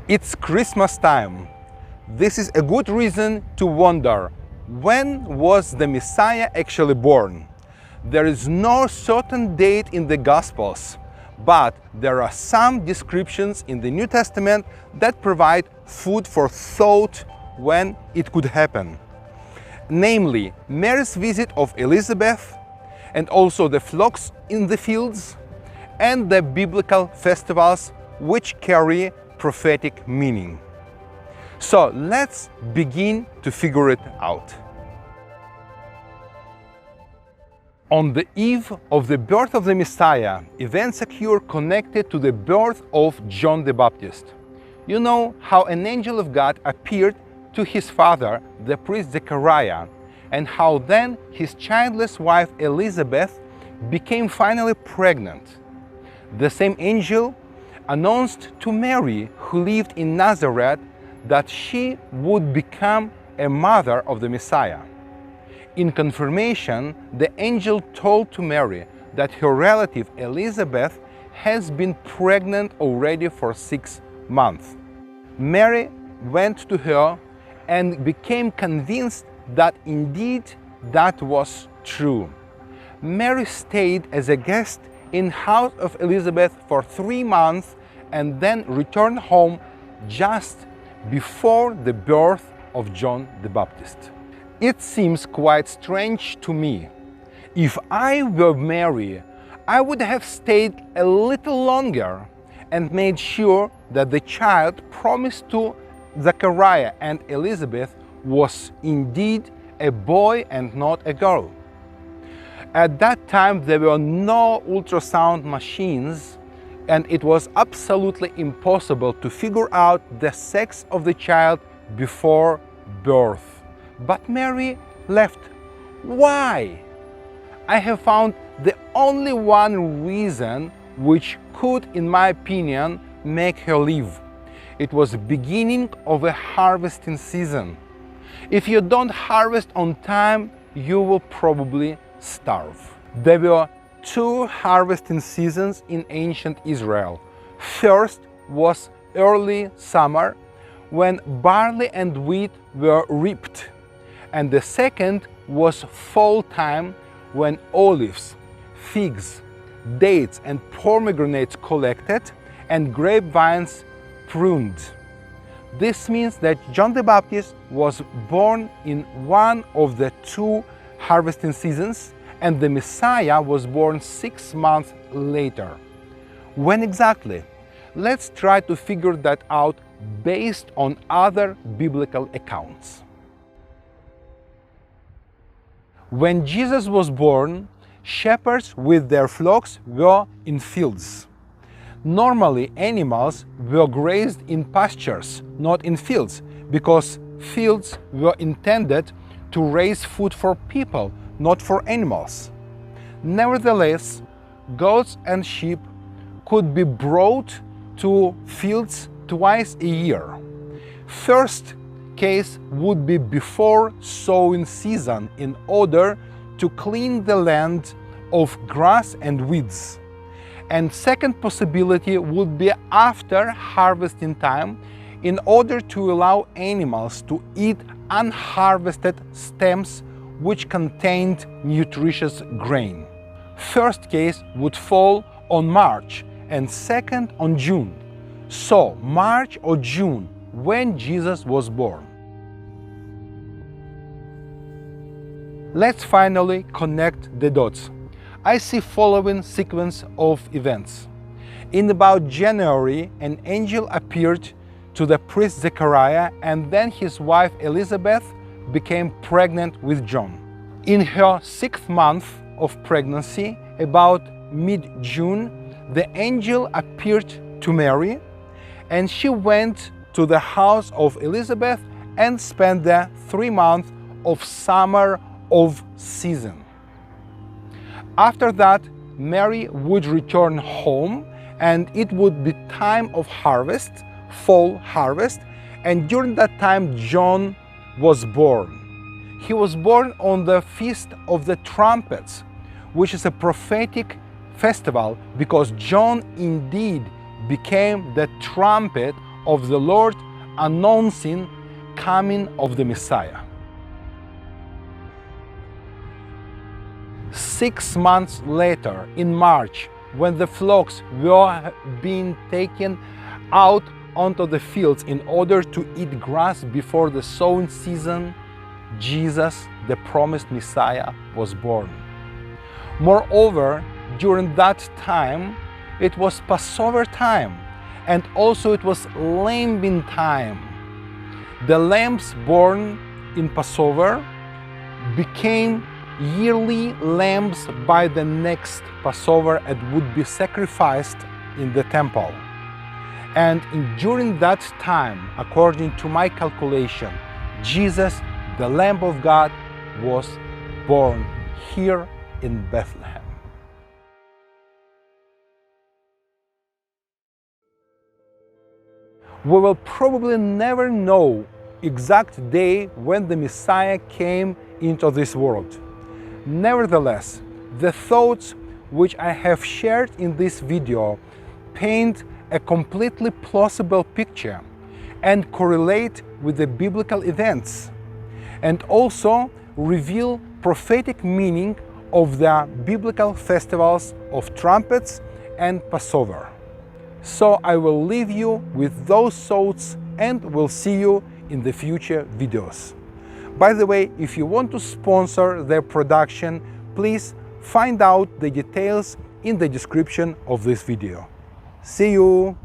It's Christmas time. This is a good reason to wonder, when was the Messiah actually born? There is no certain date in the Gospels, but there are some descriptions in the New Testament that provide food for thought when it could happen. Namely, Mary's visit of Elizabeth, and also the flocks in the fields, and the biblical festivals which carry prophetic meaning. So let's begin to figure it out. On the eve of the birth of the Messiah, events occur connected to the birth of John the Baptist. You know how an angel of God appeared to his father, the priest Zechariah, and how then his childless wife Elizabeth became finally pregnant. The same angel announced to Mary, who lived in Nazareth, that she would become a mother of the Messiah. In confirmation, the angel told to Mary that her relative Elizabeth has been pregnant already for 6 months. Mary went to her and became convinced that indeed that was true. Mary stayed as a guest in the house of Elizabeth for 3 months and then returned home just before the birth of John the Baptist. It seems quite strange to me. If I were Mary, I would have stayed a little longer and made sure that the child promised to Zechariah and Elizabeth was indeed a boy and not a girl. At that time, there were no ultrasound machines, and it was absolutely impossible to figure out the sex of the child before birth. But Mary left. Why? I have found the only one reason which could, in my opinion, make her leave. It was the beginning of a harvesting season. If you don't harvest on time, you will probably starve. There were 2 harvesting seasons in ancient Israel. First was early summer, when barley and wheat were reaped. And the second was fall time, when olives, figs, dates and pomegranates collected and grapevines pruned. This means that John the Baptist was born in one of the 2 harvesting seasons, and the Messiah was born 6 months later. When exactly? Let's try to figure that out based on other biblical accounts. When Jesus was born, shepherds with their flocks were in fields. Normally, animals were grazed in pastures, not in fields, because fields were intended to raise food for people, not for animals. Nevertheless, goats and sheep could be brought to fields twice a year. First case would be before sowing season in order to clean the land of grass and weeds. And second possibility would be after harvesting time, in order to allow animals to eat unharvested stems which contained nutritious grain. First case would fall on March and second on June. So March or June, when Jesus was born. Let's finally connect the dots. I see following sequence of events. In about January, an angel appeared to the priest Zechariah, and then his wife Elizabeth became pregnant with John. In her 6th month of pregnancy, about mid-June, the angel appeared to Mary, and she went to the house of Elizabeth and spent the 3 months of summer of season. After that, Mary would return home, and it would be time of harvest, fall harvest, and during that time John was born. He was born on the Feast of the Trumpets, which is a prophetic festival because John indeed became the trumpet of the Lord announcing coming of the Messiah. 6 months later, in March, when the flocks were being taken out onto the fields in order to eat grass before the sowing season, Jesus, the promised Messiah, was born. Moreover, during that time, it was Passover time, and also it was lambing time. The lambs born in Passover became yearly lambs by the next Passover and would be sacrificed in the temple. And during that time, according to my calculation, Jesus, the Lamb of God, was born here in Bethlehem. We will probably never know exact day when the Messiah came into this world. Nevertheless, the thoughts which I have shared in this video paint a completely plausible picture and correlate with the biblical events, and also reveal prophetic meaning of the biblical festivals of trumpets and Passover. So I will leave you with those thoughts and will see you in the future videos. By the way, if you want to sponsor their production, please find out the details in the description of this video. See you!